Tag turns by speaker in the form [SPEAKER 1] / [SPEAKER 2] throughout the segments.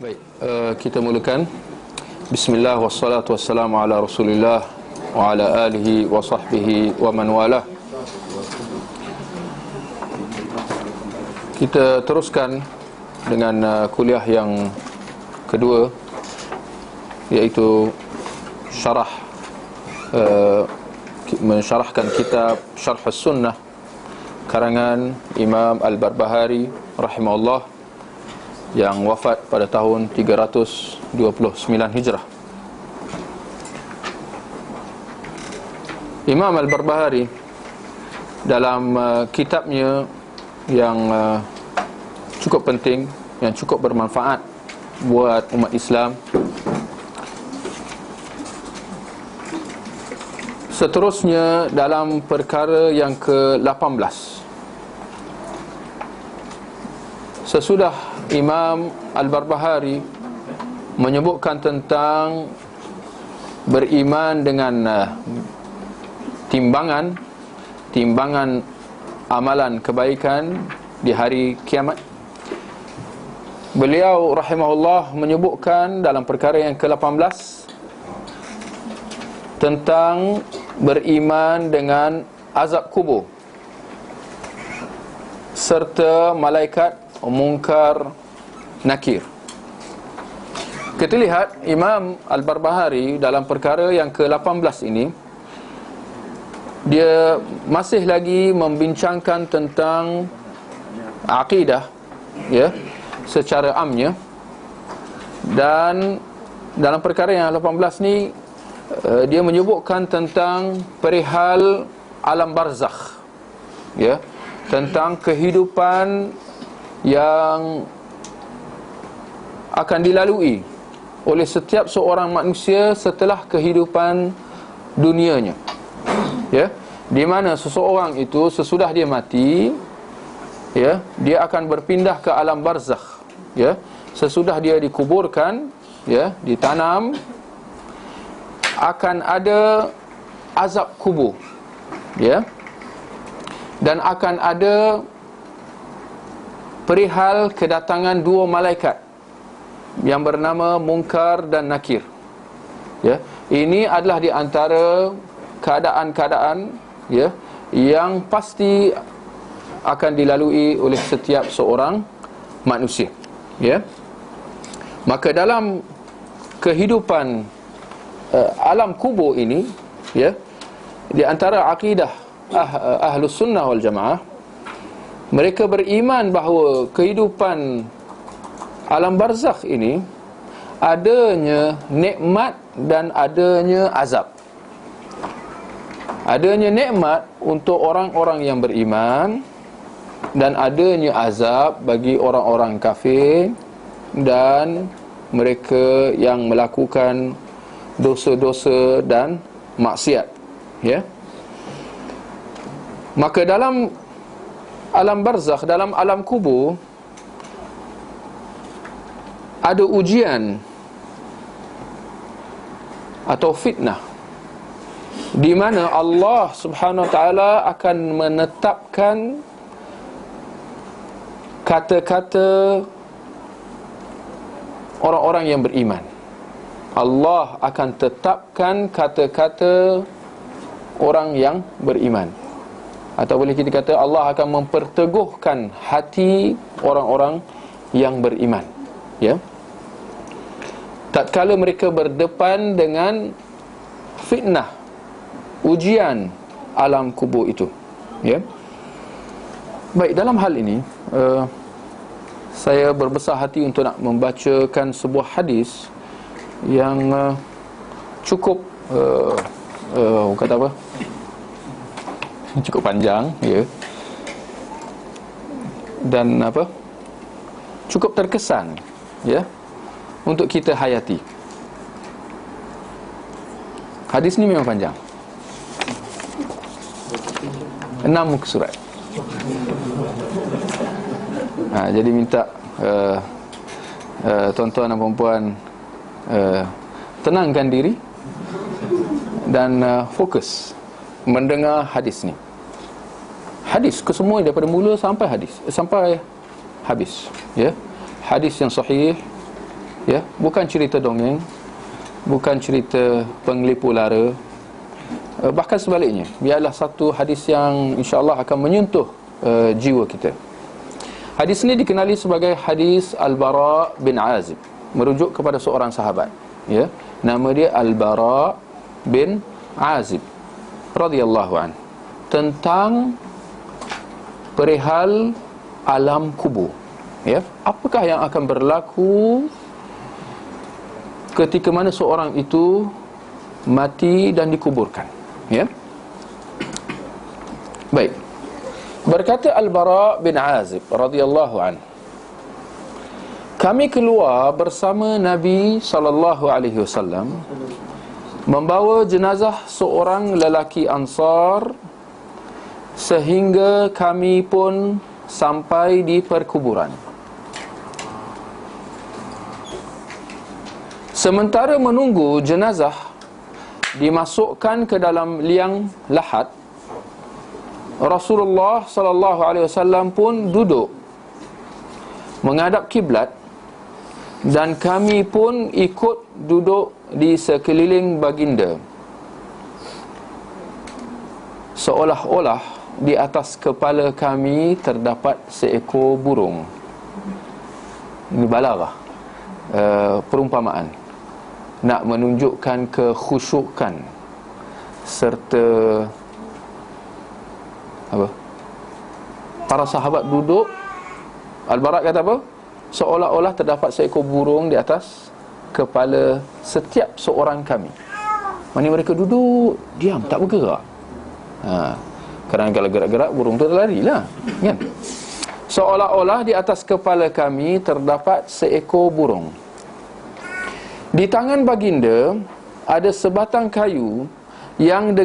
[SPEAKER 1] Baik, kita mulakan. Bismillah wassalatu wassalamu ala Rasulillah wa ala alihi wa sahbihi wa man walah. Kita teruskan dengan kuliah yang kedua, iaitu mensyarahkan kitab Syarh Sunnah karangan Imam Al-Barbahari rahimahullah, yang wafat pada tahun 329 Hijrah. Imam Al-Barbahari dalam kitabnya yang cukup penting, yang cukup bermanfaat buat umat Islam, seterusnya dalam perkara yang ke-18, sesudah Imam Al-Barbahari menyebutkan tentang beriman dengan timbangan amalan kebaikan di hari kiamat, beliau rahimahullah menyebutkan dalam perkara yang ke-18 tentang beriman dengan azab kubur serta malaikat Munkar Nakir. Kita lihat Imam Al-Barbahari dalam perkara yang ke-18 ini, dia masih lagi membincangkan tentang akidah, ya, secara amnya. Dan dalam perkara yang 18 ni, dia menyebutkan tentang perihal alam barzakh, ya, tentang kehidupan yang akan dilalui oleh setiap seorang manusia setelah kehidupan dunianya, ya, di mana seseorang itu sesudah dia mati, ya, dia akan berpindah ke alam barzakh, ya, sesudah dia dikuburkan, ya, ditanam, akan ada azab kubur, ya, dan akan ada perihal kedatangan dua malaikat yang bernama Munkar dan Nakir, ya. Ini adalah di antara keadaan-keadaan, ya, yang pasti akan dilalui oleh setiap seorang manusia, ya. Maka dalam kehidupan alam kubur ini, ya, di antara akidah Ahlus Sunnah wal Jamaah, mereka beriman bahawa kehidupan alam barzakh ini adanya nikmat dan adanya azab. Adanya nikmat untuk orang-orang yang beriman, dan adanya azab bagi orang-orang kafir dan mereka yang melakukan dosa-dosa dan maksiat, ya. Maka dalam alam barzakh, dalam alam kubur, ada ujian atau fitnah di mana Allah Subhanahu Wa Taala akan menetapkan kata-kata orang-orang yang beriman. Allah akan tetapkan kata-kata orang yang beriman, atau boleh kita kata Allah akan memperteguhkan hati orang-orang yang beriman, ya, tatkala mereka berdepan dengan fitnah, ujian alam kubur itu, ya. Baik, dalam hal ini saya berbesar hati untuk nak membacakan sebuah hadis yang cukup kata apa, cukup panjang, ya, dan apa, cukup terkesan, ya, untuk kita hayati. Hadis ni memang panjang, 6 muka surat. Jadi minta tuan-tuan dan puan-puan tenangkan diri dan fokus mendengar hadis ni. Hadis kesemua daripada mula sampai habis, ya. Hadis yang sahih, Ya, bukan cerita dongeng, bukan cerita penglipu lara. Bahkan sebaliknya, biarlah satu hadis yang insya-Allah akan menyentuh jiwa kita. Hadis ini dikenali sebagai hadis Al-Bara bin Azib, merujuk kepada seorang sahabat, ya. Nama dia Al-Bara bin Azib radhiyallahu an, tentang perihal alam kubur, ya. Apakah yang akan berlaku ketika mana seorang itu mati dan dikuburkan, ya. Baik. Berkata Al-Bara bin Azib radhiyallahu an, kami keluar bersama Nabi SAW membawa jenazah seorang lelaki Ansar sehingga kami pun sampai di perkuburan. Sementara menunggu jenazah dimasukkan ke dalam liang lahat, Rasulullah SAW pun duduk menghadap kiblat dan kami pun ikut duduk di sekeliling baginda, seolah-olah di atas kepala kami terdapat seekor burung. Ini balaghah, perumpamaan, nak menunjukkan kekhusyukan serta apa? Para sahabat duduk, Al-Bara kata apa? Seolah-olah terdapat seekor burung di atas kepala setiap seorang kami. Maksudnya mereka duduk diam, tak bergerak. Kerana kalau gerak-gerak burung tu larilah, kan? Seolah-olah di atas kepala kami terdapat seekor burung. Di tangan baginda ada sebatang kayu yang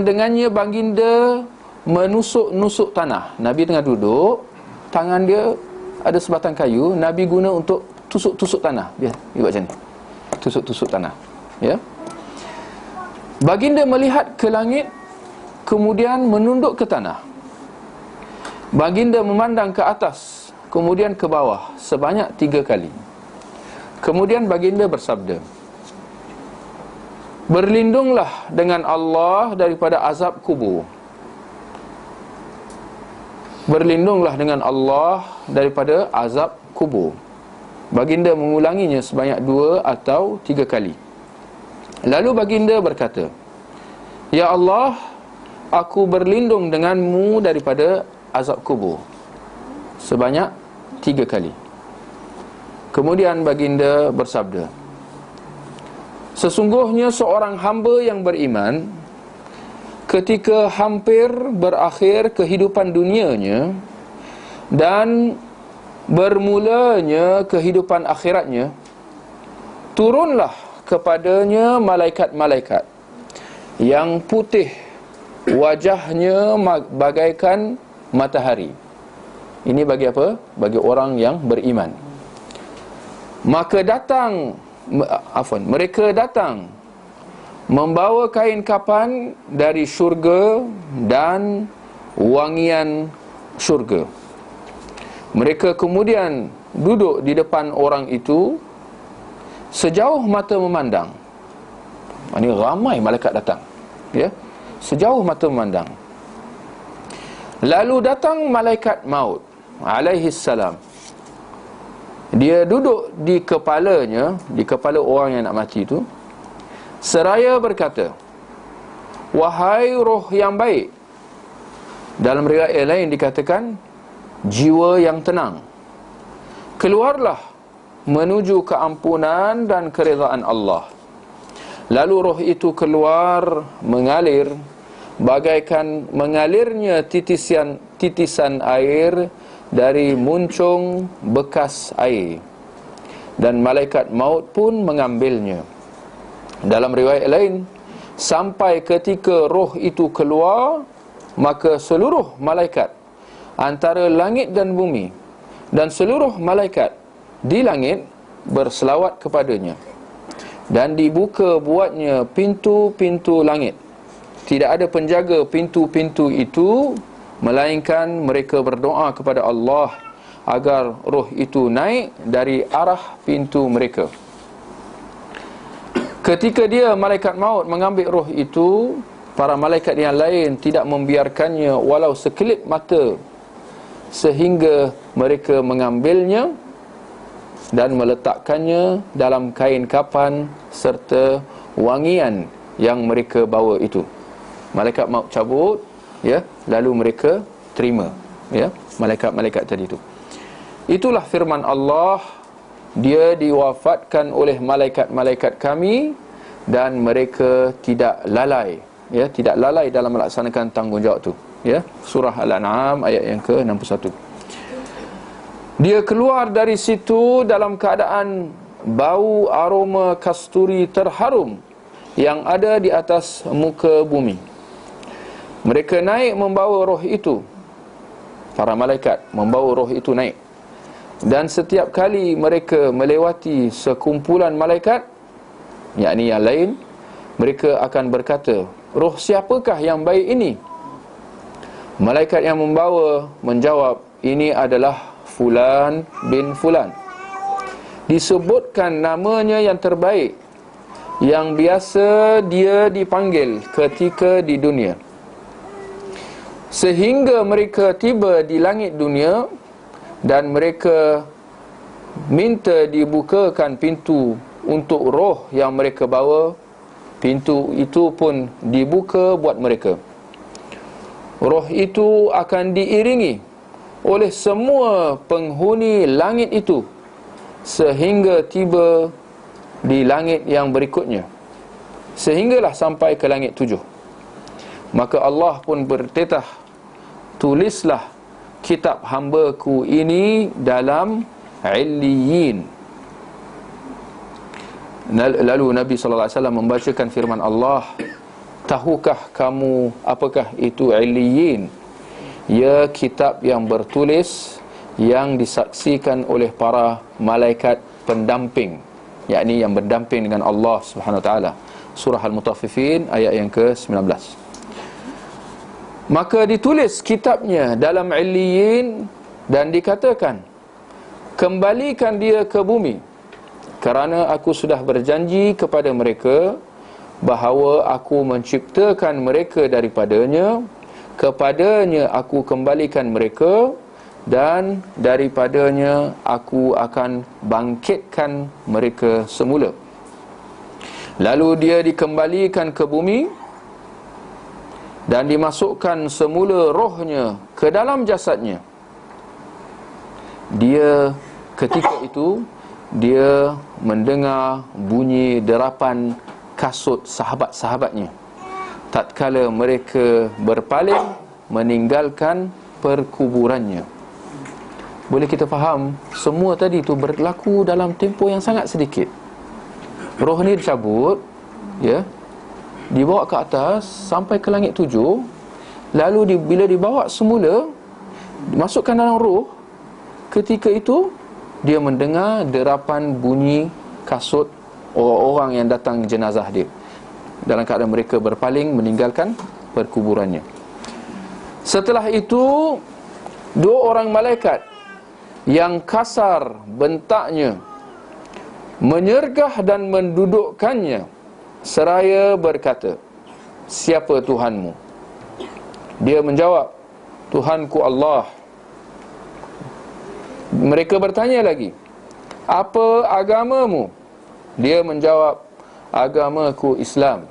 [SPEAKER 1] dengannya baginda menusuk-nusuk tanah. Nabi tengah duduk, tangan dia ada sebatang kayu, Nabi guna untuk tusuk-tusuk tanah. Dia buat macam ni, tusuk-tusuk tanah, ya. Baginda melihat ke langit, kemudian menunduk ke tanah. Baginda memandang ke atas, kemudian ke bawah sebanyak 3 kali. Kemudian baginda bersabda, berlindunglah dengan Allah daripada azab kubur. Berlindunglah dengan Allah daripada azab kubur. Baginda mengulanginya sebanyak 2 atau 3 kali. Lalu baginda berkata, ya Allah, aku berlindung denganmu daripada azab kubur, sebanyak 3 kali. Kemudian baginda bersabda, sesungguhnya seorang hamba yang beriman, ketika hampir berakhir kehidupan dunianya dan bermulanya kehidupan akhiratnya, turunlah kepadanya malaikat-malaikat yang putih wajahnya bagaikan matahari. Ini bagi apa? Bagi orang yang beriman. Mereka datang membawa kain kapan dari syurga dan wangian syurga. Mereka kemudian duduk di depan orang itu sejauh mata memandang. Ini ramai malaikat datang, ya, sejauh mata memandang. Lalu datang malaikat maut alaihi salam. Dia duduk di kepalanya, di kepala orang yang nak mati itu, seraya berkata, wahai roh yang baik. Dalam riwayat lain dikatakan, jiwa yang tenang, keluarlah menuju keampunan dan keredaan Allah. Lalu roh itu keluar mengalir bagaikan mengalirnya titisan air dari muncung bekas air, dan malaikat maut pun mengambilnya. Dalam riwayat lain, sampai ketika roh itu keluar, maka seluruh malaikat antara langit dan bumi dan seluruh malaikat di langit berselawat kepadanya, dan dibuka buatnya pintu-pintu langit. Tidak ada penjaga pintu-pintu itu, melainkan mereka berdoa kepada Allah agar roh itu naik dari arah pintu mereka. Ketika malaikat maut mengambil roh itu, para malaikat yang lain tidak membiarkannya walau sekelip mata, sehingga mereka mengambilnya dan meletakkannya dalam kain kafan serta wangian yang mereka bawa itu. Malaikat maut cabut, ya, lalu mereka terima, ya, malaikat-malaikat tadi itu. Itulah firman Allah, dia diwafatkan oleh malaikat-malaikat kami dan mereka tidak lalai, ya, tidak lalai dalam melaksanakan tanggungjawab tu, ya. Surah Al-An'am ayat yang ke-61. Dia keluar dari situ dalam keadaan bau aroma kasturi terharum yang ada di atas muka bumi. Mereka naik membawa roh itu. Para malaikat membawa roh itu naik. Dan setiap kali mereka melewati sekumpulan malaikat, yakni yang lain, mereka akan berkata, roh siapakah yang baik ini? Malaikat yang membawa menjawab, ini adalah Fulan bin Fulan. Disebutkan namanya yang terbaik, yang biasa dia dipanggil ketika di dunia. Sehingga mereka tiba di langit dunia dan mereka minta dibukakan pintu untuk roh yang mereka bawa. Pintu itu pun dibuka buat mereka. Roh itu akan diiringi oleh semua penghuni langit itu sehingga tiba di langit yang berikutnya, sehinggalah sampai ke langit 7. Maka Allah pun bertetah, tulislah kitab hamba-Ku ini dalam Illiyin. Lalu Nabi SAW membacakan firman Allah, tahukah kamu apakah itu Illiyin? Ya, kitab yang bertulis, yang disaksikan oleh para malaikat pendamping, yakni yang berdamping dengan Allah Subhanahu Wa Taala. Surah Al-Mutaffifin ayat yang ke-19. Maka ditulis kitabnya dalam Illiyin dan dikatakan, kembalikan dia ke bumi, kerana aku sudah berjanji kepada mereka bahawa aku menciptakan mereka daripadanya, kepadanya aku kembalikan mereka, dan daripadanya aku akan bangkitkan mereka semula. Lalu dia dikembalikan ke bumi dan dimasukkan semula rohnya ke dalam jasadnya. Dia ketika itu dia mendengar bunyi derapan kasut sahabat-sahabatnya tatkala mereka berpaling meninggalkan perkuburannya. Boleh kita faham, semua tadi itu berlaku dalam tempoh yang sangat sedikit. Roh ni dicabut, ya, dibawa ke atas sampai ke langit 7. Lalu bila dibawa semula, dimasukkan dalam roh, ketika itu dia mendengar derapan bunyi kasut orang-orang yang datang jenazah dia, dalam keadaan mereka berpaling meninggalkan perkuburannya. Setelah itu, 2 orang malaikat yang kasar bentaknya menyergah dan mendudukkannya seraya berkata, siapa Tuhanmu? Dia menjawab, Tuhanku Allah. Mereka bertanya lagi, apa agamamu? Dia menjawab, agamaku Islam.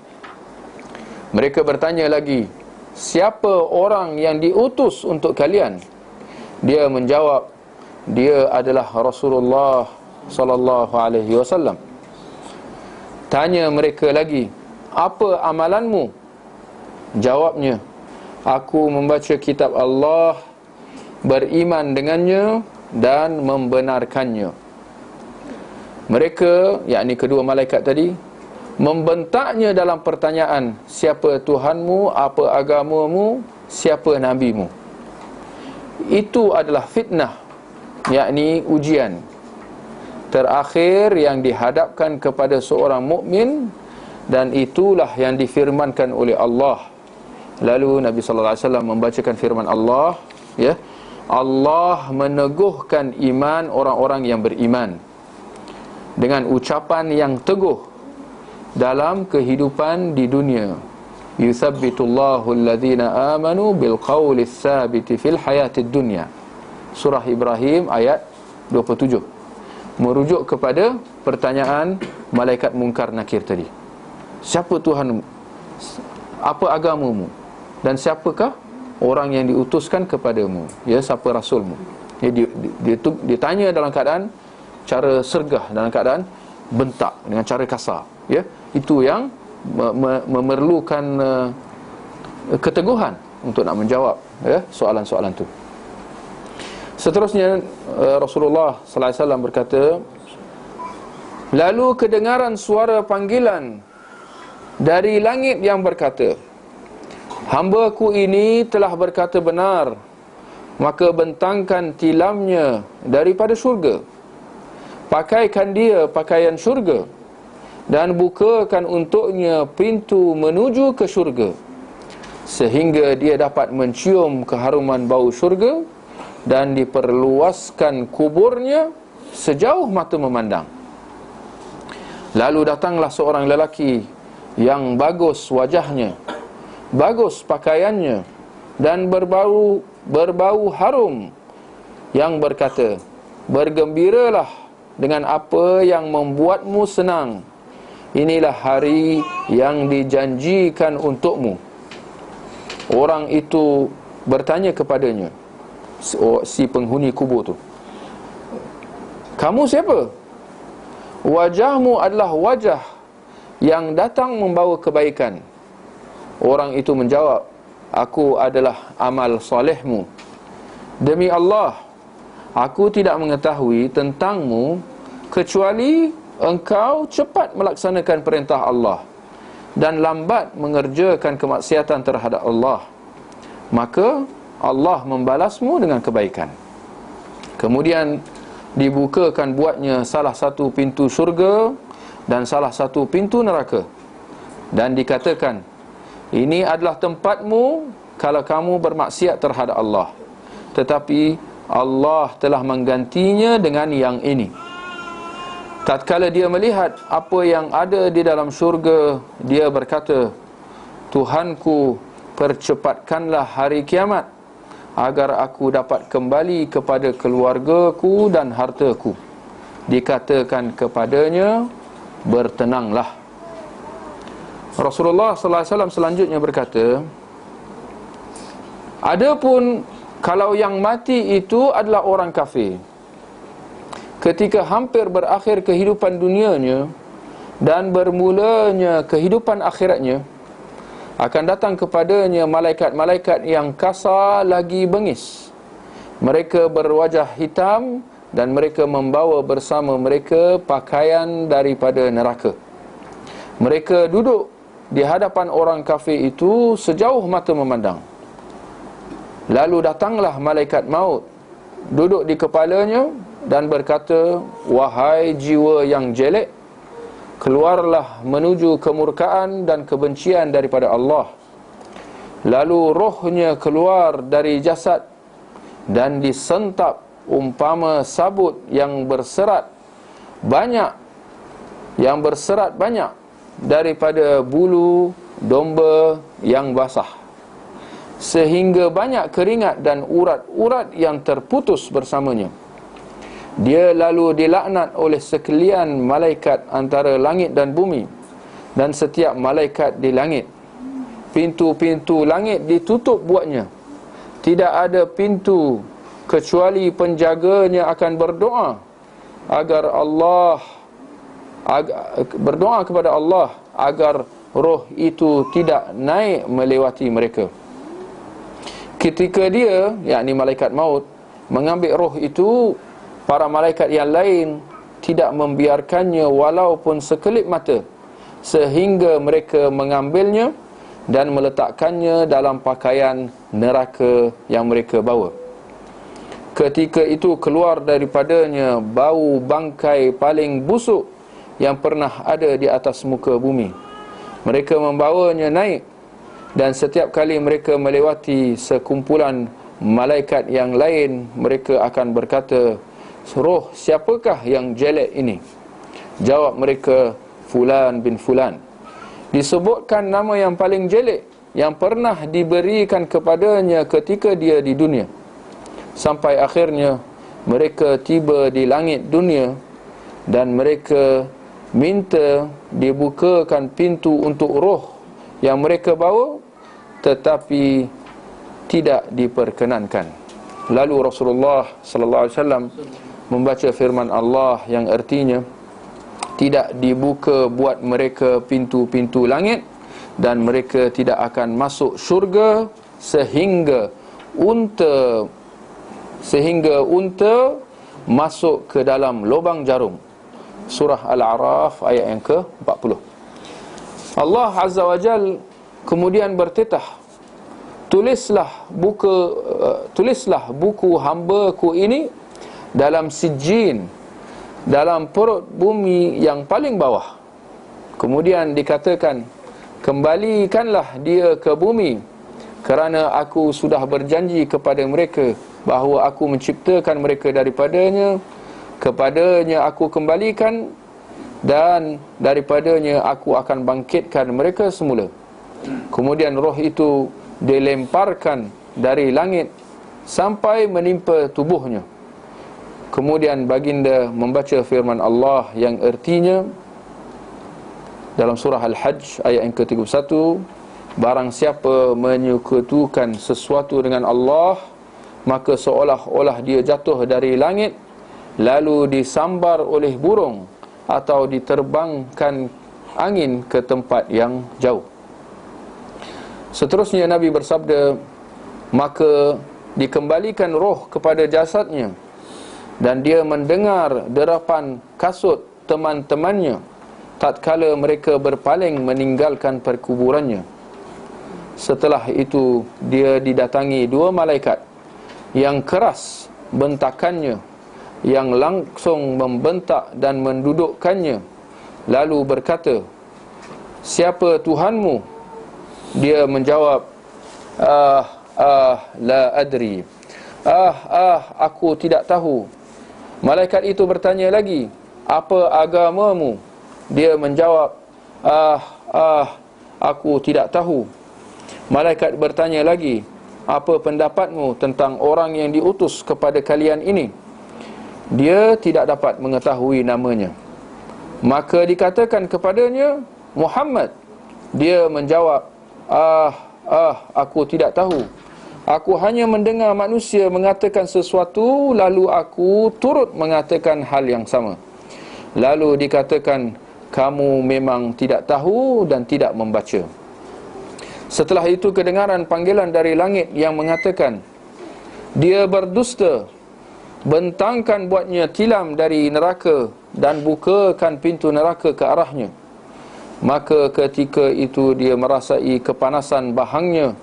[SPEAKER 1] Mereka bertanya lagi, siapa orang yang diutus untuk kalian? Dia menjawab, dia adalah Rasulullah sallallahu alaihi wasallam. Tanya mereka lagi, apa amalanmu? Jawabnya, aku membaca kitab Allah, beriman dengannya dan membenarkannya. Mereka, yakni kedua malaikat tadi, membentaknya dalam pertanyaan, siapa Tuhanmu, apa agamamu, siapa nabimu. Itu adalah fitnah, yakni ujian terakhir yang dihadapkan kepada seorang mukmin, dan itulah yang difirmankan oleh Allah. Lalu Nabi sallallahu alaihi wasallam membacakan firman Allah, ya, Allah meneguhkan iman orang-orang yang beriman dengan ucapan yang teguh dalam kehidupan di dunia. Yuthabbitullahu alladhina amanu bil qawli tsabiti fil hayatid dunya. Surah Ibrahim ayat 27, merujuk kepada pertanyaan malaikat mungkar nakir tadi. Siapa Tuhanmu? Apa agamamu? Dan siapakah orang yang diutuskan kepadamu? Ya, siapa rasulmu? Ya, dia tanya dalam keadaan cara sergah, dalam keadaan bentak, dengan cara kasar. Ya, itu yang memerlukan keteguhan untuk nak menjawab, ya, soalan-soalan tu. Seterusnya Rasulullah sallallahu alaihi wasallam berkata, lalu kedengaran suara panggilan dari langit yang berkata, hamba-Ku ini telah berkata benar, maka bentangkan tilamnya daripada syurga, pakaikan dia pakaian syurga, dan bukakan untuknya pintu menuju ke syurga, sehingga dia dapat mencium keharuman bau syurga, dan diperluaskan kuburnya sejauh mata memandang. Lalu datanglah seorang lelaki yang bagus wajahnya, bagus pakaiannya, dan berbau harum, yang berkata, bergembiralah dengan apa yang membuatmu senang. Inilah hari yang dijanjikan untukmu. Orang itu bertanya kepadanya, si penghuni kubur tu, kamu siapa? Wajahmu adalah wajah yang datang membawa kebaikan. Orang itu menjawab, aku adalah amal solehmu. Demi Allah, aku tidak mengetahui tentangmu kecuali engkau cepat melaksanakan perintah Allah dan lambat mengerjakan kemaksiatan terhadap Allah. Maka Allah membalasmu dengan kebaikan. Kemudian dibukakan buatnya salah satu pintu syurga dan salah satu pintu neraka, dan dikatakan, ini adalah tempatmu kalau kamu bermaksiat terhadap Allah, tetapi Allah telah menggantinya dengan yang ini. Tatkala dia melihat apa yang ada di dalam syurga, dia berkata, Tuhanku, percepatkanlah hari kiamat agar aku dapat kembali kepada keluargaku dan hartaku. Dikatakan kepadanya, bertenanglah. Rasulullah sallallahu alaihi wasallam selanjutnya berkata, adapun kalau yang mati itu adalah orang kafir, ketika hampir berakhir kehidupan dunianya dan bermulanya kehidupan akhiratnya, akan datang kepadanya malaikat-malaikat yang kasar lagi bengis. Mereka berwajah hitam dan mereka membawa bersama mereka pakaian daripada neraka. Mereka duduk di hadapan orang kafir itu sejauh mata memandang. Lalu datanglah malaikat maut, duduk di kepalanya dan berkata, wahai jiwa yang jelek, keluarlah menuju kemurkaan dan kebencian daripada Allah. Lalu rohnya keluar dari jasad dan disentap umpama sabut yang berserat banyak daripada bulu domba yang basah, sehingga banyak keringat dan urat-urat yang terputus bersamanya. Dia lalu dilaknat oleh sekalian malaikat antara langit dan bumi dan setiap malaikat di langit. Pintu-pintu langit ditutup buatnya. Tidak ada pintu kecuali penjaganya akan berdoa kepada Allah agar roh itu tidak naik melewati mereka. Ketika dia, yakni malaikat maut, mengambil roh itu, para malaikat yang lain tidak membiarkannya walaupun sekelip mata, sehingga mereka mengambilnya dan meletakkannya dalam pakaian neraka yang mereka bawa. Ketika itu keluar daripadanya bau bangkai paling busuk yang pernah ada di atas muka bumi. Mereka membawanya naik, dan setiap kali mereka melewati sekumpulan malaikat yang lain mereka akan berkata, roh siapakah yang jelek ini? Jawab mereka, Fulan bin Fulan. Disebutkan nama yang paling jelek yang pernah diberikan kepadanya ketika dia di dunia. Sampai akhirnya mereka tiba di langit dunia dan mereka minta dibukakan pintu untuk roh yang mereka bawa, tetapi tidak diperkenankan. Lalu Rasulullah sallallahu alaihi wasallam membaca firman Allah yang artinya, tidak dibuka buat mereka pintu-pintu langit dan mereka tidak akan masuk syurga sehingga unta masuk ke dalam lubang jarum. Surah Al-A'raf ayat yang ke-40. Allah Azza wa Jal kemudian bertitah, tulislah buku hamba-Ku ini dalam sijjin, dalam perut bumi yang paling bawah. Kemudian dikatakan, kembalikanlah dia ke bumi, kerana Aku sudah berjanji kepada mereka bahawa Aku menciptakan mereka daripadanya, kepadanya Aku kembalikan, dan daripadanya Aku akan bangkitkan mereka semula. Kemudian roh itu dilemparkan dari langit sampai menimpa tubuhnya. Kemudian baginda membaca firman Allah yang artinya dalam surah Al-Hajj ayat yang ke-31, barang siapa menyekutukan sesuatu dengan Allah, maka seolah-olah dia jatuh dari langit lalu disambar oleh burung atau diterbangkan angin ke tempat yang jauh. Seterusnya Nabi bersabda, maka dikembalikan roh kepada jasadnya dan dia mendengar derapan kasut teman-temannya tatkala mereka berpaling meninggalkan perkuburannya. Setelah itu dia didatangi dua malaikat yang keras bentakannya, yang langsung membentak dan mendudukkannya, lalu berkata, siapa Tuhanmu? Dia menjawab, la adri. Aku tidak tahu. Malaikat itu bertanya lagi, apa agamamu? Dia menjawab, aku tidak tahu. Malaikat bertanya lagi, apa pendapatmu tentang orang yang diutus kepada kalian ini? Dia tidak dapat mengetahui namanya. Maka dikatakan kepadanya, Muhammad. Dia menjawab, aku tidak tahu. Aku hanya mendengar manusia mengatakan sesuatu, lalu aku turut mengatakan hal yang sama. Lalu dikatakan, kamu memang tidak tahu dan tidak membaca. Setelah itu kedengaran panggilan dari langit yang mengatakan, dia berdusta, bentangkan buatnya tilam dari neraka dan bukakan pintu neraka ke arahnya. Maka ketika itu dia merasai kepanasan bahangnya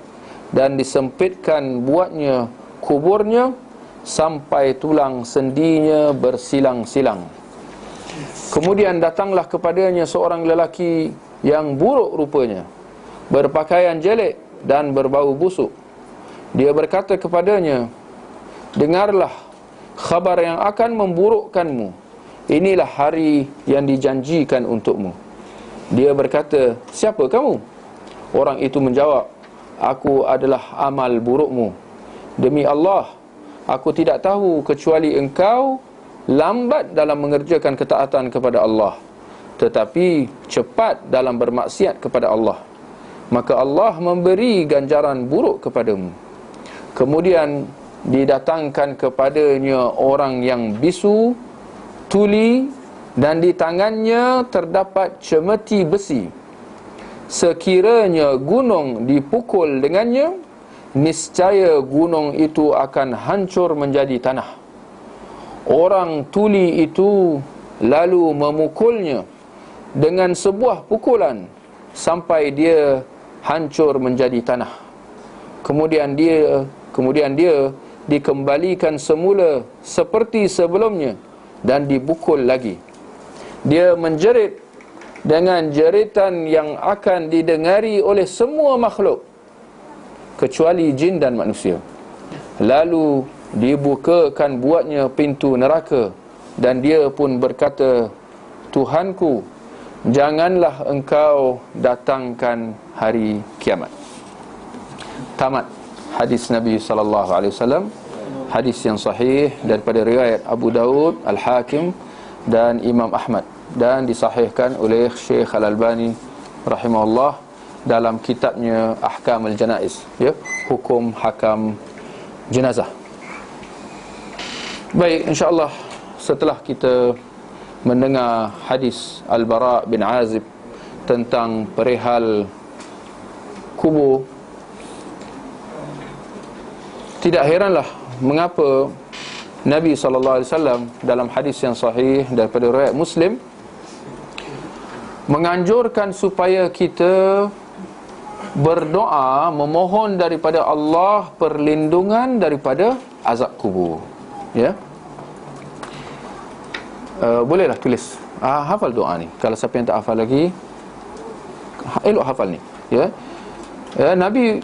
[SPEAKER 1] dan disempitkan buatnya kuburnya sampai tulang sendinya bersilang-silang. Kemudian datanglah kepadanya seorang lelaki yang buruk rupanya, berpakaian jelek dan berbau busuk. Dia berkata kepadanya, dengarlah khabar yang akan memburukkanmu. Inilah hari yang dijanjikan untukmu. Dia berkata, siapa kamu? Orang itu menjawab, aku adalah amal burukmu. Demi Allah, aku tidak tahu kecuali engkau lambat dalam mengerjakan ketaatan kepada Allah, tetapi cepat dalam bermaksiat kepada Allah. Maka Allah memberi ganjaran buruk kepadamu. Kemudian didatangkan kepadanya orang yang bisu, tuli, dan di tangannya terdapat cemeti besi. Sekiranya gunung dipukul dengannya, niscaya gunung itu akan hancur menjadi tanah. Orang tuli itu lalu memukulnya dengan sebuah pukulan sampai dia hancur menjadi tanah. Kemudian dia dikembalikan semula seperti sebelumnya dan dipukul lagi. Dia menjerit dengan jeritan yang akan didengari oleh semua makhluk kecuali jin dan manusia. lalu dibukakan buatnya pintu neraka, dan dia pun berkata, Tuhanku, janganlah engkau datangkan hari kiamat. Tamat hadis Nabi SAW. Hadis yang sahih daripada riwayat Abu Daud, Al-Hakim dan Imam Ahmad, dan disahihkan oleh Syekh Al-Albani rahimahullah dalam kitabnya Ahkamul Janaiz, ya, hukum hakam jenazah. Baik, insya-Allah setelah kita mendengar hadis Al-Bara bin Azib tentang perihal kubur, tidak heranlah mengapa Nabi SAW dalam hadis yang sahih daripada riwayat Muslim menganjurkan supaya kita berdoa memohon daripada Allah perlindungan daripada azab kubur. Ya. Bolehlah tulis, hafal doa ni. Kalau siapa yang tak hafal lagi, elok hafal ni. Ya. Nabi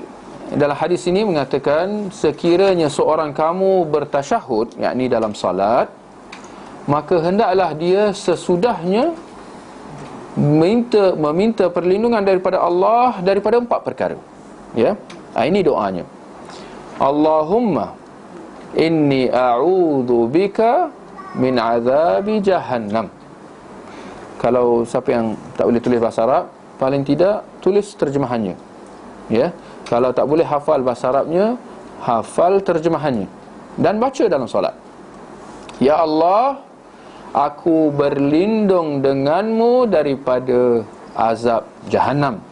[SPEAKER 1] dalam hadis ini mengatakan, sekiranya seorang kamu bertasyahud, yakni dalam salat, maka hendaklah dia sesudahnya meminta perlindungan daripada Allah daripada 4 perkara. Ya. Ini doanya. Allahumma inni a'udzu bika min azabi jahannam. Kalau siapa yang tak boleh tulis bahasa Arab, paling tidak tulis terjemahannya. Ya. Kalau tak boleh hafal bahasa Arabnya, hafal terjemahannya dan baca dalam solat. Ya Allah, aku berlindung denganmu daripada azab jahannam,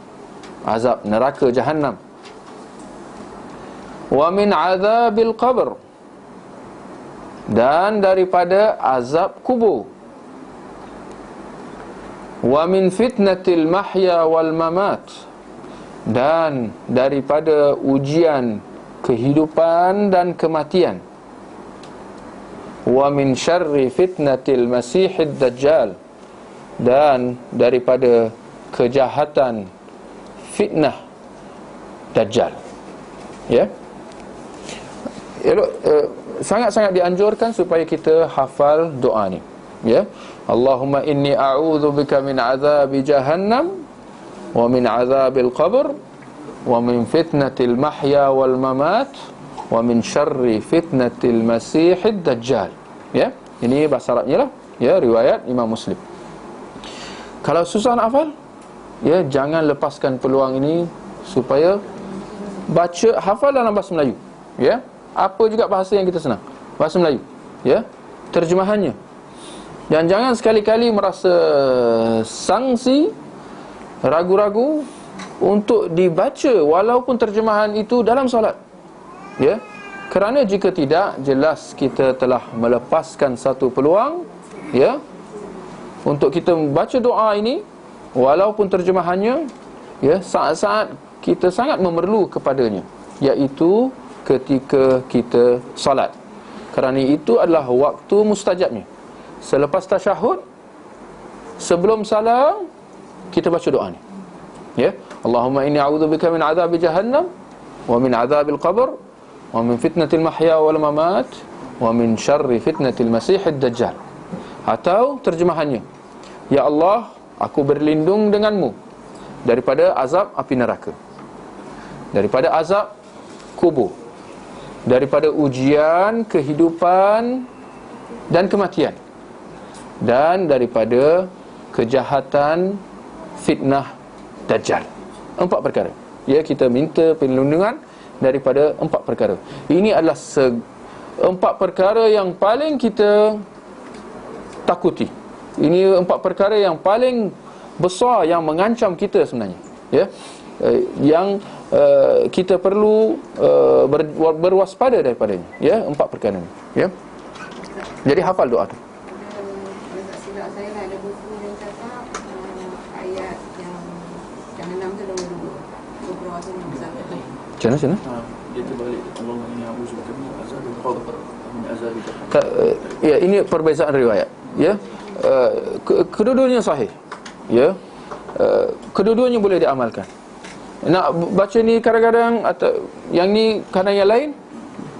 [SPEAKER 1] azab neraka jahannam. Wa min azabil qabr, dan daripada azab kubur. Wa min fitnatil mahya wal mamat, dan daripada ujian kehidupan dan kematian. Wa min syarri fitnatil masihid dajjal, dan daripada kejahatan fitnah dajjal. Ya. Sangat-sangat dianjurkan supaya kita hafal doa ni. Ya. Allahumma inni a'udzubika min azabi jahannam wa min azabil qabr wa min fitnatil mahya wal mamat wa min syarri fitnatil masihid dajjal. Ya, ini bahasa Arabnya lah. Ya, riwayat Imam Muslim. Kalau susah nak hafal, ya, jangan lepaskan peluang ini supaya baca, hafal dalam bahasa Melayu. Ya, apa juga bahasa yang kita senang, bahasa Melayu. Ya, terjemahannya. Dan jangan sekali-kali merasa sangsi, ragu-ragu untuk dibaca walaupun terjemahan itu dalam solat. Ya. Kerana jika tidak, jelas kita telah melepaskan satu peluang, ya, untuk kita membaca doa ini walaupun terjemahannya, ya, saat-saat kita sangat memerlu kepadanya, iaitu ketika kita solat. Kerana itu adalah waktu mustajabnya. Selepas tasyahud, sebelum salam, kita baca doa ni. Ya, Allahumma inni a'udzubika min azabi jahannam wa min azabil qabr wa min fitnatil mahya wal mamat wa min syarri fitnatil masihid dajjal. Atau terjemahannya, ya Allah, aku berlindung denganmu daripada azab api neraka, daripada azab kubur, daripada ujian kehidupan dan kematian, dan daripada kejahatan fitnah dajjal. 4 perkara. Ya, kita minta perlindungan daripada 4 perkara. Ini adalah 4 perkara yang paling kita takuti. Ini 4 perkara yang paling besar yang mengancam kita sebenarnya. Ya, yang kita perlu berwaspada daripadanya. Ya, 4 perkara ini. Ya. Jadi hafal doa tu.
[SPEAKER 2] Silap saya lah, ada buku yang cakap ayat yang jahannam tu nombor 2, Kubra tu nombor 1.
[SPEAKER 1] Macam mana?
[SPEAKER 3] Dia terbalik. Allahumma inni a'udzubika min azabil qabr min azabil jahannam.
[SPEAKER 1] Ya, ini perbezaan riwayat. Ya. Kedua-duanya sahih. Ya. Kedua-duanya boleh diamalkan. Nak baca ni kadang-kadang atau yang ni kadang yang lain,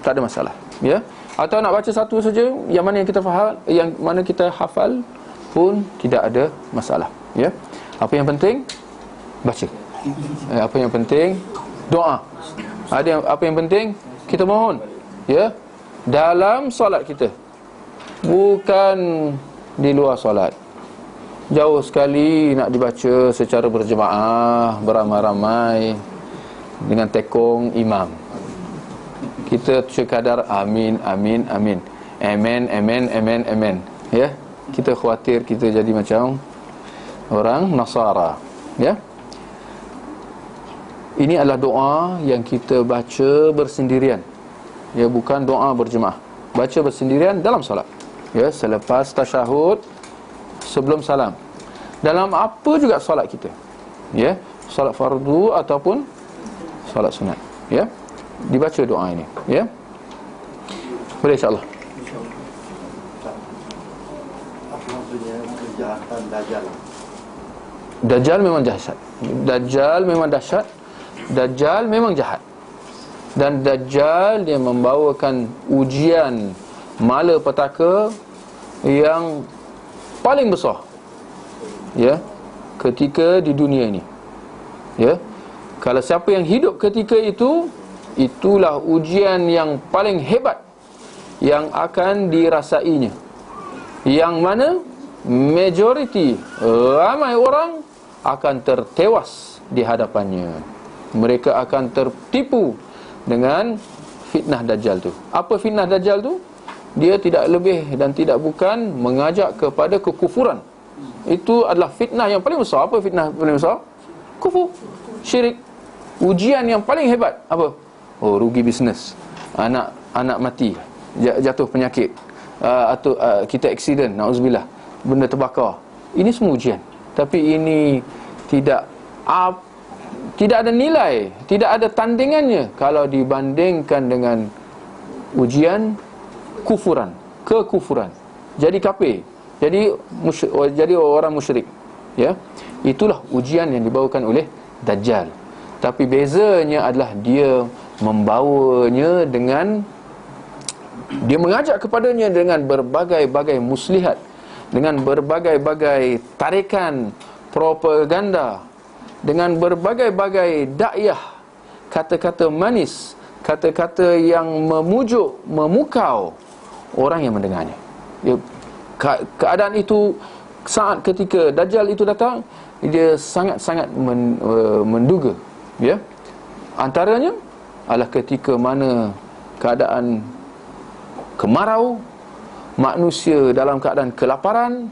[SPEAKER 1] tak ada masalah, ya. Atau nak baca satu saja, yang mana kita hafal pun tidak ada masalah, ya. Apa yang penting baca. Apa yang penting doa. Apa yang penting kita mohon, ya, dalam solat kita, bukan di luar solat. Jauh sekali nak dibaca secara berjemaah, beramai-ramai dengan tekong imam. Kita sekadar amin, amin, amin, amen, amen, amen, amen, ya. Kita khawatir kita jadi macam orang Nasara, ya. Ini adalah doa yang kita baca bersendirian, ya, bukan doa berjemaah. Baca bersendirian dalam solat, ya, selepas tasyahud, sebelum salam, dalam apa juga solat kita, ya, solat fardu ataupun solat sunat, ya, dibaca doa ini, ya. Boleh, insyaAllah.
[SPEAKER 4] Apa maksudnya kejahatan Dajjal?
[SPEAKER 1] Dajjal memang dahsyat. Dajjal memang dahsyat. Dajjal memang jahat. Dan Dajjal dia membawakan ujian malapetaka yang paling besar, ya, ketika di dunia ini, ya. Kalau siapa yang hidup ketika itu, itulah ujian yang paling hebat yang akan dirasainya, yang mana majoriti, ramai orang akan tertewas di hadapannya. Mereka akan tertipu dengan fitnah Dajjal tu. Apa fitnah Dajjal tu? Dia tidak lebih dan tidak bukan mengajak kepada kekufuran. Itu adalah fitnah yang paling besar. Apa fitnah paling besar? Kufur, syirik. Ujian yang paling hebat apa? Oh, rugi bisnes, anak mati, jatuh penyakit, atau kita aksiden, na'udzubillah, benda terbakar. Ini semua ujian. Tapi ini tidak ada nilai, tidak ada tandingannya kalau dibandingkan dengan ujian kekufuran. Jadi kafir, jadi orang musyrik, ya. Itulah ujian yang dibawakan oleh Dajjal. Tapi bezanya adalah dia membawanya dengan, dia mengajak kepadanya dengan berbagai-bagai muslihat, dengan berbagai-bagai tarikan propaganda, dengan berbagai-bagai dakwah, kata-kata manis, kata-kata yang memukau orang yang mendengarnya. Keadaan itu, saat ketika Dajjal itu datang, dia sangat-sangat menduga, ya. Antaranya adalah ketika mana keadaan kemarau, manusia dalam keadaan kelaparan,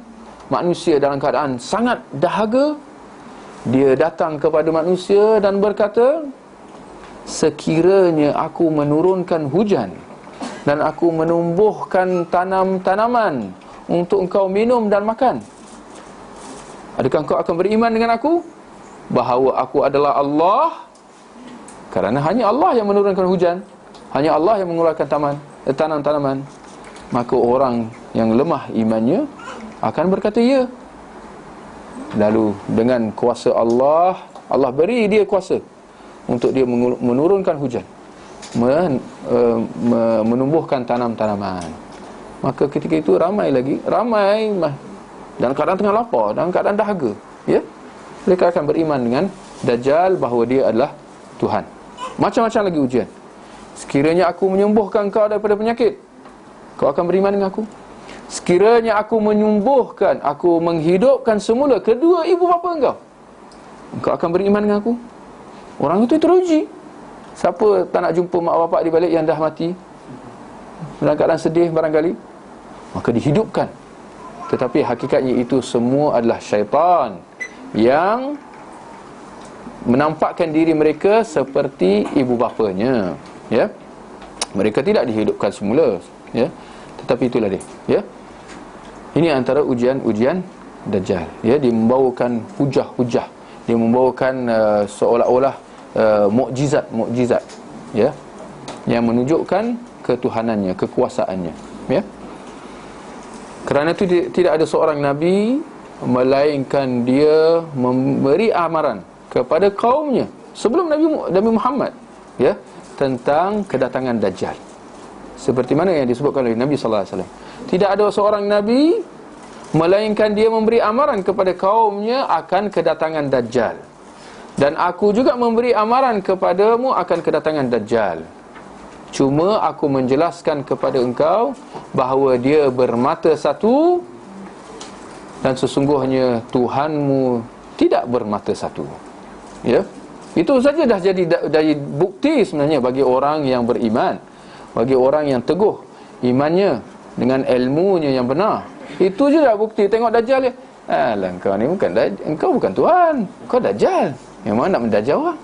[SPEAKER 1] manusia dalam keadaan sangat dahaga. Dia datang kepada manusia dan berkata, sekiranya aku menurunkan hujan dan aku menumbuhkan tanam-tanaman untuk engkau minum dan makan, adakah engkau akan beriman dengan aku bahawa aku adalah Allah? Kerana hanya Allah yang menurunkan hujan, hanya Allah yang mengeluarkan tanam-tanaman. Maka orang yang lemah imannya akan berkata ya. Lalu dengan kuasa Allah beri dia kuasa untuk dia menurunkan hujan, menumbuhkan tanam-tanaman. Maka ketika itu ramai dalam keadaan tengah lapar, dalam keadaan dahaga, ya, mereka akan beriman dengan Dajjal bahawa dia adalah Tuhan. Macam-macam lagi ujian. Sekiranya aku menyembuhkan kau daripada penyakit, kau akan beriman dengan aku. Sekiranya aku menyembuhkan, aku menghidupkan semula kedua ibu bapa engkau, engkau akan beriman dengan aku. Orang itu teruji. Siapa tak nak jumpa mak bapak di balik yang dah mati, dalam keadaan sedih barangkali, maka dihidupkan. Tetapi hakikatnya itu semua adalah syaitan yang menampakkan diri mereka seperti ibu bapanya, ya. Mereka tidak dihidupkan semula, ya. Tetapi itulah dia, ya. Ini antara ujian-ujian Dajjal, ya. Dia membawakan hujah-hujah, dia membawakan seolah-olah mukjizat, ya, yang menunjukkan ketuhanannya, kekuasaannya, ya. Kerana itu tidak ada seorang nabi melainkan dia memberi amaran kepada kaumnya sebelum Nabi Muhammad, ya, tentang kedatangan Dajjal. seperti mana yang disebutkan oleh Nabi sallallahu alaihi wasallam. Tidak ada seorang nabi melainkan dia memberi amaran kepada kaumnya akan kedatangan Dajjal. Dan aku juga memberi amaran kepadamu akan kedatangan Dajjal. Cuma aku menjelaskan kepada engkau bahawa dia bermata satu, dan sesungguhnya Tuhanmu tidak bermata satu. Ya, itu saja dah jadi bukti sebenarnya bagi orang yang beriman, bagi orang yang teguh imannya dengan ilmunya yang benar. Itu je dah bukti. Tengok Dajjal dia, alah engkau ni bukan engkau bukan Tuhan, kau Dajjal. Yang mana nak mendajjal orang?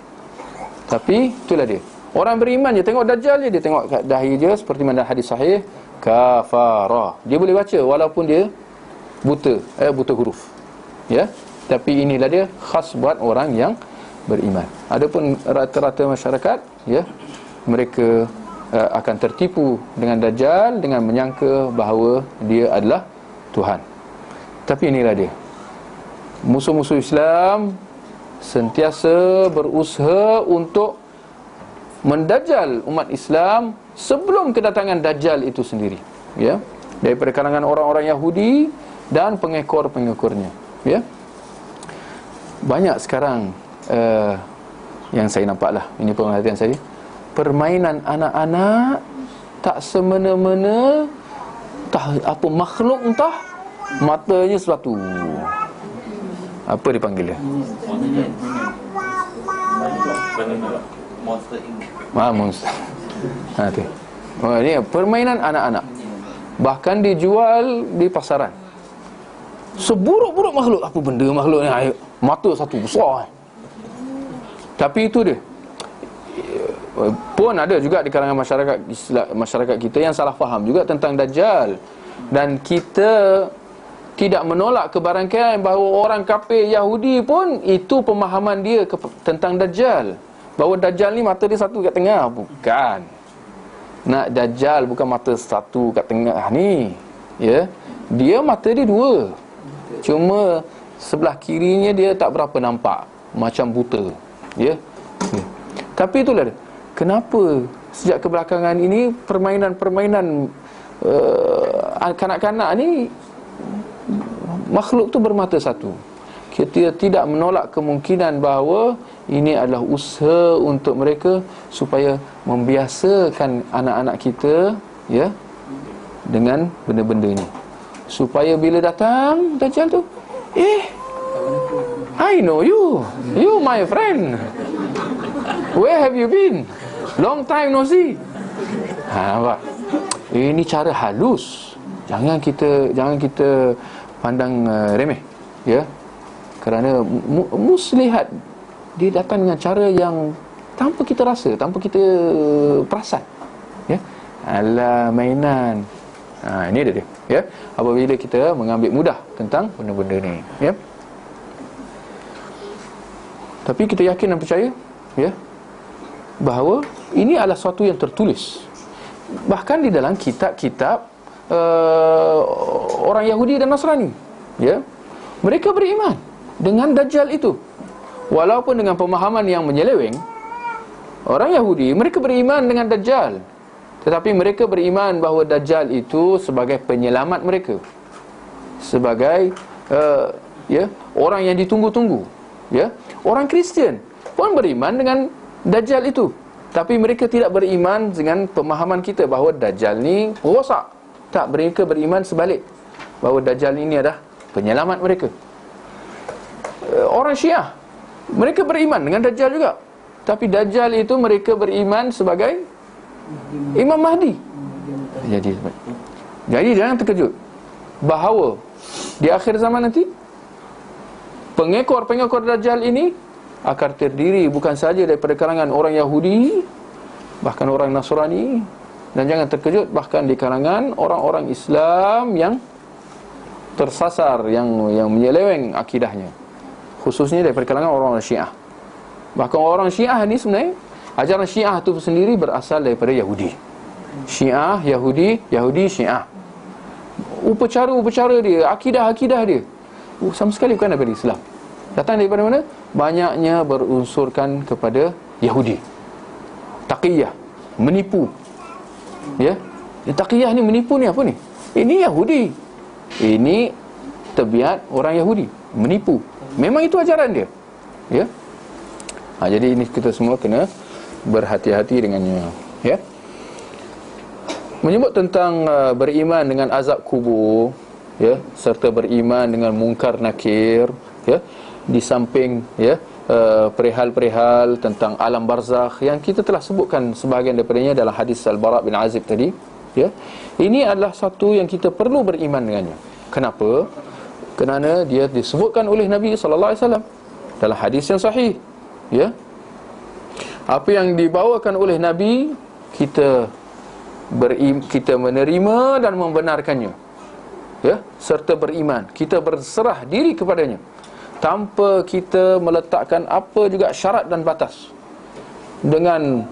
[SPEAKER 1] Tapi itulah dia. Orang beriman je tengok Dajjal je, dia tengok kat dahi dia seperti mana hadis sahih, kafara. Dia boleh baca walaupun dia buta huruf. Ya. Tapi inilah dia khas buat orang yang beriman. Adapun rata-rata masyarakat, ya, mereka akan tertipu dengan Dajjal dengan menyangka bahawa dia adalah Tuhan. Tapi inilah dia. Musuh-musuh Islam sentiasa berusaha untuk mendajjal umat Islam sebelum kedatangan Dajjal itu sendiri, ya, daripada kalangan orang-orang Yahudi dan pengekor-pengekornya, ya. Banyak sekarang yang saya nampaklah, ini perhatian saya, permainan anak-anak tak semena-mena, entah apa makhluk, entah matanya sesuatu, apa dipanggil dia?
[SPEAKER 4] Monster Inc.
[SPEAKER 1] Monster. Tu. Ini permainan anak-anak. Bahkan dijual di pasaran. Seburuk-buruk makhluk. Apa benda makhluk ni? Mata satu besar. Tapi itu dia. Pun ada juga di kalangan masyarakat kita yang salah faham juga tentang Dajjal. Dan kita tidak menolak kebarangkaian bahawa orang kafir Yahudi pun itu pemahaman dia tentang Dajjal, bahawa Dajjal ni mata dia satu kat tengah. Bukan. Nak Dajjal bukan mata satu kat tengah ni, ya. Dia mata dia dua, cuma sebelah kirinya dia tak berapa nampak, macam buta, ya. Tapi itulah dia. Kenapa sejak kebelakangan ini permainan-permainan kanak-kanak ni, makhluk tu bermata satu. Kita tidak menolak kemungkinan bahawa ini adalah usaha untuk mereka supaya membiasakan anak-anak kita, ya, dengan benda-benda ni, supaya bila datang Dajjal tu, I know you my friend, where have you been, long time no see. Nampak? Ini cara halus. Jangan kita pandang remeh, ya. Kerana muslihat dia datang dengan cara yang tanpa kita rasa, tanpa kita perasan, ya. Alah mainan. Ini dia, ya. Apabila kita mengambil mudah tentang benda-benda ni, ya. Tapi kita yakin dan percaya, ya, bahawa ini adalah sesuatu yang tertulis. Bahkan di dalam kitab-kitab orang Yahudi dan Nasrani, ya. Mereka beriman dengan Dajjal itu. Walaupun dengan pemahaman yang menyeleweng, orang Yahudi mereka beriman dengan Dajjal, tetapi mereka beriman bahawa Dajjal itu sebagai penyelamat mereka, sebagai ya, orang yang ditunggu-tunggu, ya. Orang Kristian pun beriman dengan Dajjal itu, tapi mereka tidak beriman dengan pemahaman kita bahawa Dajjal ni rosak. Tak, mereka beriman sebalik, bahawa Dajjal ini adalah penyelamat mereka. Orang Syiah mereka beriman dengan Dajjal juga, tapi Dajjal itu mereka beriman sebagai Imam Mahdi. Jadi jangan terkejut bahawa di akhir zaman nanti pengekor-pengekor Dajjal ini akan terdiri bukan saja daripada kalangan orang Yahudi, bahkan orang Nasrani, dan jangan terkejut bahkan di kalangan orang-orang Islam yang tersasar, yang menyeleweng akidahnya, khususnya daripada kalangan orang-orang Syiah. Bahkan orang Syiah ni sebenarnya, ajaran Syiah itu sendiri berasal daripada Yahudi. Syiah, Yahudi, Syiah. Upacara-upacara dia, akidah-akidah dia, sama sekali bukan daripada Islam. Datang daripada mana? Banyaknya berunsurkan kepada Yahudi. Taqiyah, menipu, ya, Taqiyah ni menipu ni apa ni? Ini Yahudi. Ini tabiat orang Yahudi, menipu. Memang itu ajaran dia. Ya. Jadi ini kita semua kena berhati-hati dengannya, ya. Menyebut tentang beriman dengan azab kubur, ya, serta beriman dengan mungkar nakir, ya, di samping, ya, perihal-perihal tentang alam barzakh yang kita telah sebutkan sebahagian daripadanya dalam hadis Al-Bara' bin Azib tadi, ya. Ini adalah satu yang kita perlu beriman dengannya. Kenapa? Kerana dia disebutkan oleh Nabi sallallahu alaihi wasallam dalam hadis yang sahih, ya. Apa yang dibawakan oleh Nabi, kita menerima dan membenarkannya, ya, serta beriman. Kita berserah diri kepadanya tanpa kita meletakkan apa juga syarat dan batas, dengan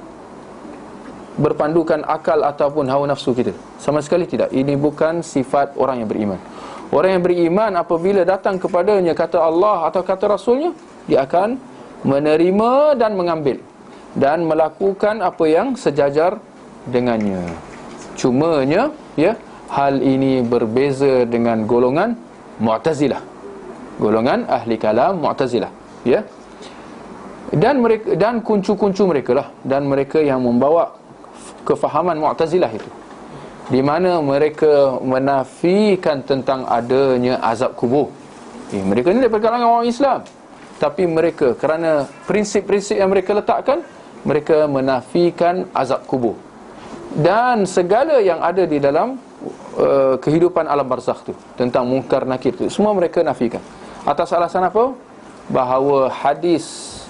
[SPEAKER 1] berpandukan akal ataupun hawa nafsu kita. Sama sekali tidak. Ini bukan sifat orang yang beriman. Orang yang beriman apabila datang kepadanya kata Allah atau kata Rasulnya, dia akan menerima dan mengambil dan melakukan apa yang sejajar dengannya. Cumanya, ya, hal ini berbeza dengan golongan Mu'tazilah, golongan ahli kalam Mu'tazilah, ya. Dan mereka, dan kuncu-kuncu mereka lah, dan mereka yang membawa kefahaman Mu'tazilah itu, di mana mereka menafikan tentang adanya azab kubur. Mereka ni daripada kalangan orang Islam, tapi mereka kerana prinsip-prinsip yang mereka letakkan, mereka menafikan azab kubur dan segala yang ada di dalam kehidupan alam barzakh tu, tentang mungkar nakir tu, semua mereka nafikan. Atas alasan apa? Bahawa hadis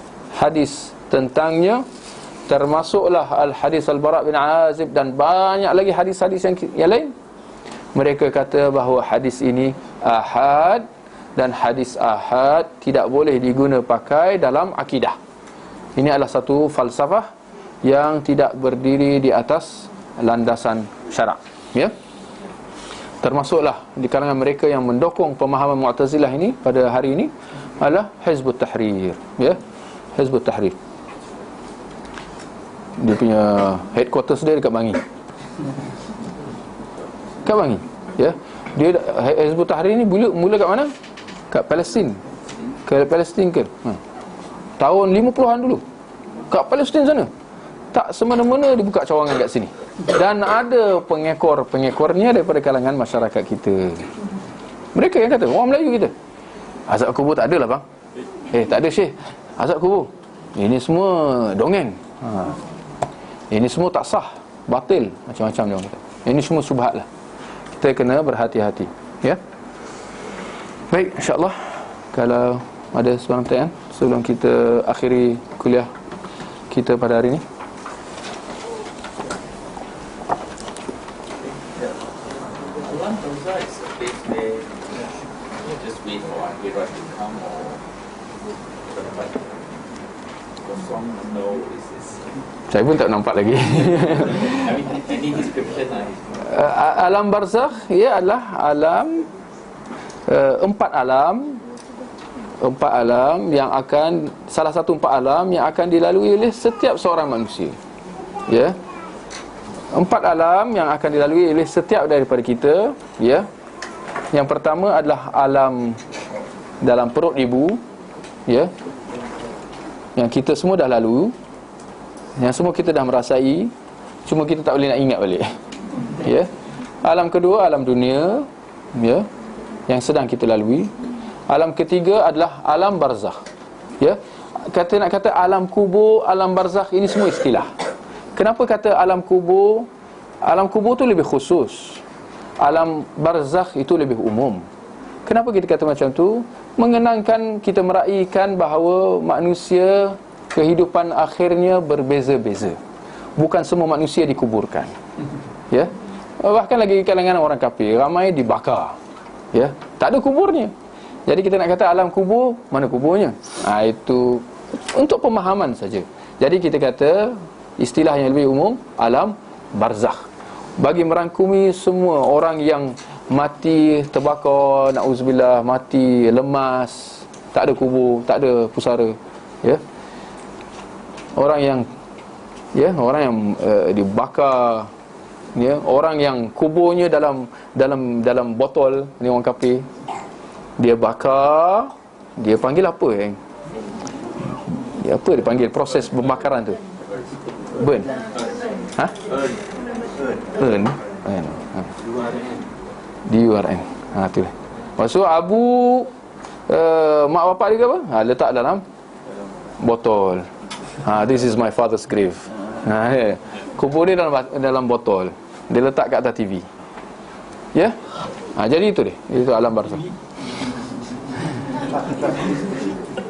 [SPEAKER 1] tentangnya, termasuklah al-hadis Al-Bara' bin Azib dan banyak lagi hadis-hadis yang lain, mereka kata bahawa hadis ini ahad, dan hadis ahad tidak boleh diguna pakai dalam akidah. Ini adalah satu falsafah yang tidak berdiri di atas landasan syarak, ya. Termasuklah di kalangan mereka yang mendukung pemahaman Mu'tazilah ini pada hari ini adalah Hizbut Tahrir, ya. Hizbut Tahrir, dia punya headquarters dia dekat Bangi, kat Bangi, ya. Dia Hizbut Tahrir ni mula kat mana? Kat Palestin. Ke Palestin ke? Tahun 50-an dulu, kat Palestin sana. Tak semena-mena dibuka cawangan kat sini. Dan ada pengekor-pengekornya daripada kalangan masyarakat kita. Mereka yang kata, orang Melayu kita, azab kubur tak ada lah bang. Tak ada Syekh, azab kubur, ini semua dongeng, ini semua tak sah, batil, macam-macam dia orang kata. Ini semua subhat lah. Kita kena berhati-hati, ya. Baik, insyaAllah, kalau ada sebarang pertanyaan sebelum kita akhiri kuliah kita pada hari ini.
[SPEAKER 5] Alam barzakh is a place where you just wait for akhirat to come, or kosong, no, is
[SPEAKER 1] Saya pun tak nampak lagi.
[SPEAKER 5] I mean, any description
[SPEAKER 1] alam barzakh, ia adalah alam, empat alam yang akan, salah satu empat alam yang akan dilalui oleh setiap seorang manusia, ya. Empat alam yang akan dilalui oleh setiap daripada kita, ya. Yang pertama adalah alam dalam perut ibu, ya, yang kita semua dah lalu, yang semua kita dah merasai, cuma kita tak boleh nak ingat balik, ya. Alam kedua, alam dunia, ya, yang sedang kita lalui. Alam ketiga adalah alam barzakh, ya. Nak kata alam kubur, alam barzakh, ini semua istilah. Kenapa kata alam kubur? Alam kubur tu lebih khusus, alam barzakh itu lebih umum. Kenapa kita kata macam tu? Mengenangkan, kita meraihkan bahawa manusia, kehidupan akhirnya berbeza-beza. Bukan semua manusia dikuburkan, ya. Bahkan lagi kalangan orang kafir, ramai dibakar, ya, tak ada kuburnya. Jadi kita nak kata alam kubur, mana kuburnya? Itu untuk pemahaman saja. Jadi kita kata istilah yang lebih umum, alam barzakh, bagi merangkumi semua orang yang mati terbakar, na'udzubillah, mati lemas, tak ada kubur, tak ada pusara, ya. Orang yang, ya, orang yang dibakar Ya, orang yang kuburnya dalam botol, ni orang kafir. Dia bakar, dia panggil apa Dia apa dia panggil proses pembakaran tu? Burn. Ha? Burn. DURN. Tu lah. Maksud Abu mak bapak dia ke apa? Letak dalam botol. This is my father's grave. Kubur dia dalam botol. Dia letak kat atas TV. Ya? Jadi itu dia. Itu alam barzakh.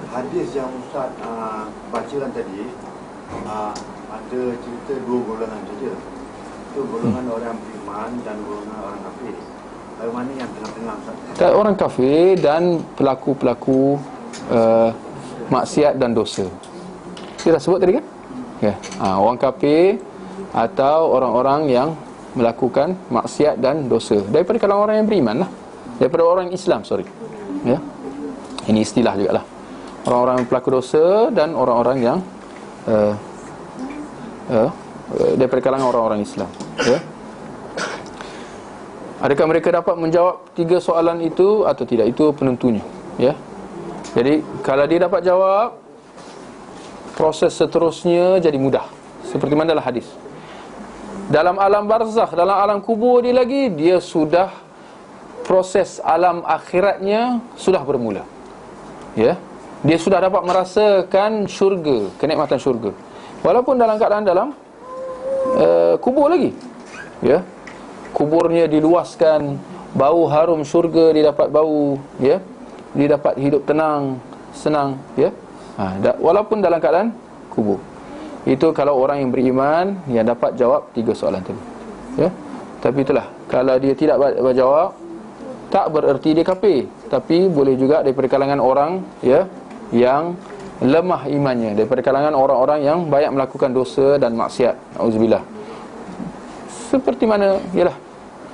[SPEAKER 4] Hadis yang Ustaz bacakan tadi, ada cerita dua golongan saja. Itu golongan orang beriman dan golongan orang kafir. Mana yang tengah-tengah Ustaz?
[SPEAKER 1] Orang kafir dan pelaku-pelaku maksiat dan dosa. Kita dah sebut tadi kan? Ya. Orang kafir atau orang-orang yang melakukan maksiat dan dosa daripada kalangan orang yang beriman lah. Daripada orang Islam, ya. Ini istilah jugalah. Orang-orang pelaku dosa dan orang-orang yang daripada kalangan orang-orang Islam, ya. Adakah mereka dapat menjawab 3 soalan itu atau tidak? Itu penentunya, ya. Jadi kalau dia dapat jawab, proses seterusnya jadi mudah. Seperti mana dalam hadis. Dalam alam barzakh, dalam alam kubur dia lagi, dia sudah proses alam akhiratnya sudah bermula. Ya. Dia sudah dapat merasakan syurga, kenikmatan syurga. Walaupun dalam keadaan dalam kubur lagi. Ya. Kuburnya diluaskan, bau harum syurga dia dapat bau, ya. Dia dapat hidup tenang, senang, ya. Walaupun dalam keadaan kubur. Itu kalau orang yang beriman yang dapat jawab 3 soalan tadi, ya. Tapi itulah, kalau dia tidak berjawab, tak bererti dia kafir, tapi boleh juga daripada kalangan orang, ya, yang lemah imannya, daripada kalangan orang-orang yang banyak melakukan dosa dan maksiat. Auzubillah. Seperti mana, ialah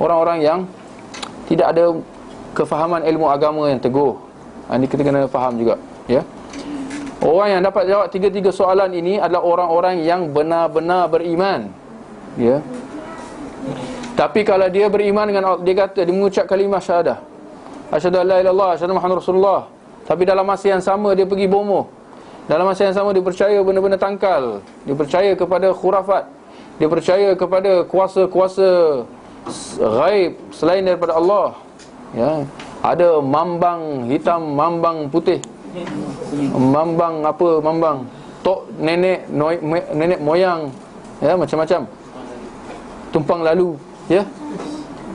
[SPEAKER 1] orang-orang yang tidak ada kefahaman ilmu agama yang teguh. Ini kita kena faham juga, ya. Orang yang dapat jawab 3 soalan ini adalah orang-orang yang benar-benar beriman, ya. Tapi kalau dia beriman dengan, dia kata, dia mengucap kalimah syahadah, asyhadu an la ilaha illallah, asyhadu Muhammad Rasulullah, tapi dalam masa yang sama dia pergi bomoh, dalam masa yang sama dia percaya benda-benda tangkal, dia percaya kepada khurafat, dia percaya kepada kuasa-kuasa ghaib selain daripada Allah, ya. Ada mambang hitam, mambang putih, mambang apa, mambang tok nenek moyang, ya, macam-macam tumpang lalu, ya.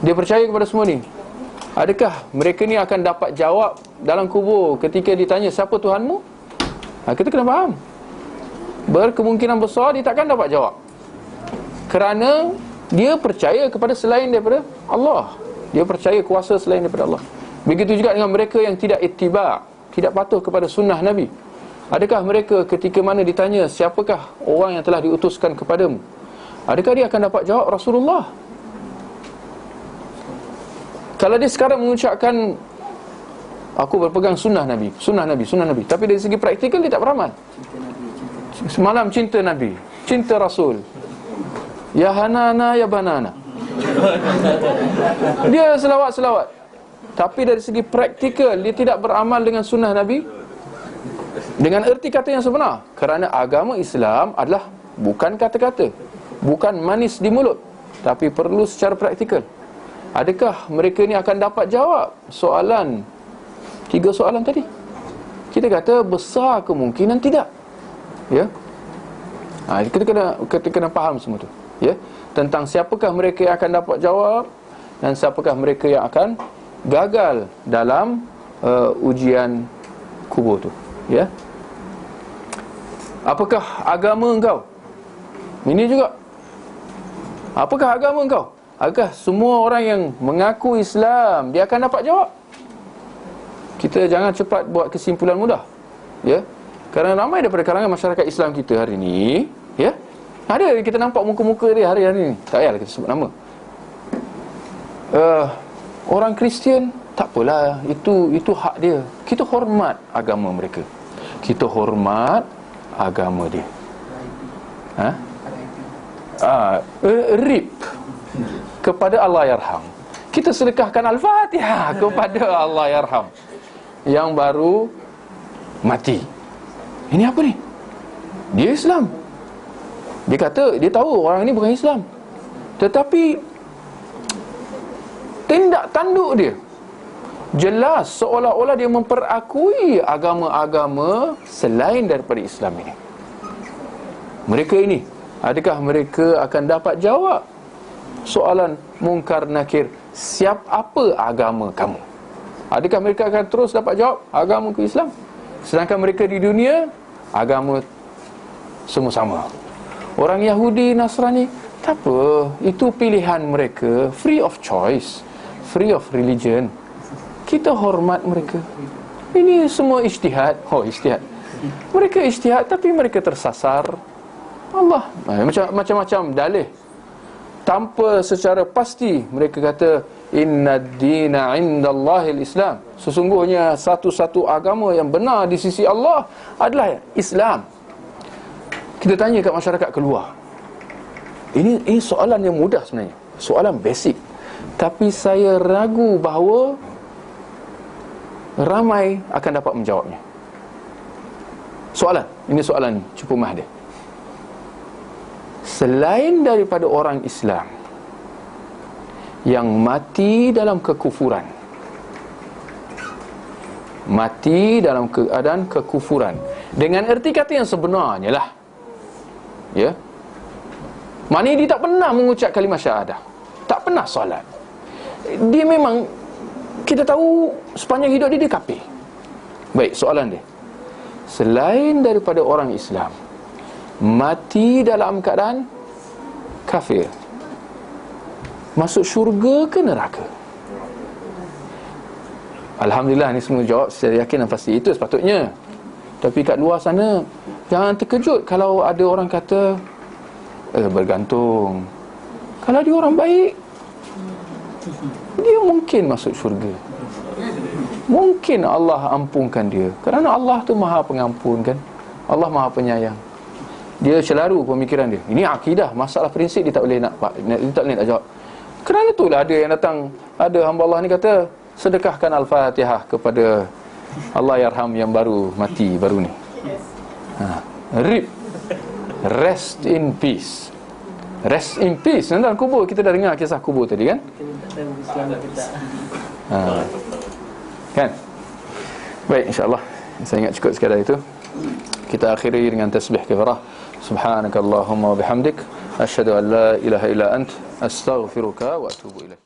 [SPEAKER 1] Dia percaya kepada semua ni. Adakah mereka ni akan dapat jawab dalam kubur ketika ditanya siapa Tuhanmu? Kita kena faham, berkemungkinan besar dia takkan dapat jawab, kerana dia percaya kepada selain daripada Allah. Dia percaya kuasa selain daripada Allah. Begitu juga dengan mereka yang tidak ittiba', tidak patuh kepada sunnah Nabi. Adakah mereka ketika mana ditanya siapakah orang yang telah diutuskan kepadamu, adakah dia akan dapat jawab Rasulullah? Kalau dia sekarang mengucapkan aku berpegang sunnah Nabi, sunnah Nabi, sunnah Nabi, tapi dari segi praktikal dia tak beramal. Semalam cinta Nabi, cinta Rasul, ya hanana ya banana, dia selawat-selawat, tapi dari segi praktikal dia tidak beramal dengan sunnah Nabi dengan erti kata yang sebenar. Kerana agama Islam adalah bukan kata-kata, bukan manis di mulut, tapi perlu secara praktikal. Adakah mereka ni akan dapat jawab soalan 3 soalan tadi? Kita kata besar kemungkinan tidak, ya. Kita kena faham semua tu, ya, tentang siapakah mereka yang akan dapat jawab dan siapakah mereka yang akan gagal dalam ujian kubur tu, ya. Apakah agama engkau? Ini juga, apakah agama engkau? Adakah semua orang yang mengaku Islam dia akan dapat jawab? Kita jangan cepat buat kesimpulan mudah, ya. Kerana ramai daripada kalangan masyarakat Islam kita hari ni, ya, ada kita nampak muka-muka dia hari-hari ni, tak payahlah kita sebut nama. Orang Kristian, tak apalah, itu hak dia. Kita hormat agama mereka, kita hormat agama dia. RIP, kepada Allahyarham. Kita sedekahkan Al-Fatihah kepada Allahyarham yang baru mati. Ini apa ni? Dia Islam. Dia kata, dia tahu orang ini bukan Islam, tetapi tindak tanduk dia jelas seolah-olah dia memperakui agama-agama selain daripada Islam ini. Mereka ini, adakah mereka akan dapat jawab soalan mungkar nakir, siap apa agama kamu? Adakah mereka akan terus dapat jawab agama ke Islam? Sedangkan mereka di dunia agama semua sama. Orang Yahudi, Nasrani, tak apa, itu pilihan mereka, free of choice, free of religion. Kita hormat mereka. Ini semua ijtihad. Oh, ijtihad. Mereka ijtihad tapi mereka tersasar. Allah macam-macam dalih. Tanpa secara pasti mereka kata inna ad-dina 'indallahil Islam. Sesungguhnya satu-satu agama yang benar di sisi Allah adalah Islam. Kita tanya kat masyarakat keluar. Ini soalan yang mudah sebenarnya. Soalan basic. Tapi saya ragu bahawa ramai akan dapat menjawabnya. Ini soalan cukup mahdir. Selain daripada orang Islam yang mati dalam kekufuran, mati dalam keadaan kekufuran, dengan erti kata yang sebenarnya lah, ya, maknanya dia tak pernah mengucap kalimah syahadah, tak pernah solat, dia memang, kita tahu sepanjang hidup dia kafir. Baik, soalan dia, selain daripada orang Islam mati dalam keadaan kafir, masuk syurga ke neraka? Alhamdulillah, ni semua jawab saya yakin dan pasti, itu sepatutnya. Tapi kat luar sana jangan terkejut kalau ada orang kata bergantung. Kalau dia orang baik, dia mungkin masuk syurga, mungkin Allah ampunkan dia, kerana Allah tu maha pengampun kan, Allah maha penyayang. Dia selalu pemikiran dia, ini akidah, masalah prinsip dia tak boleh nak jawab. Kerana itulah ada yang datang, ada hamba Allah ni kata, sedekahkan Al-Fatihah kepada Allahyarham yang baru mati baru ni. RIP, rest in peace. Rest in peace. Dalam kubur, kita dah dengar kisah kubur tadi kan? Kan? Baik, insyaAllah saya ingat cukup sekadar itu. Kita akhiri dengan tasbih kafarah. Subhanakallahumma wa bihamdik, asyhadu an la ilaha illa ant, astaghfiruka wa atubu ilaik.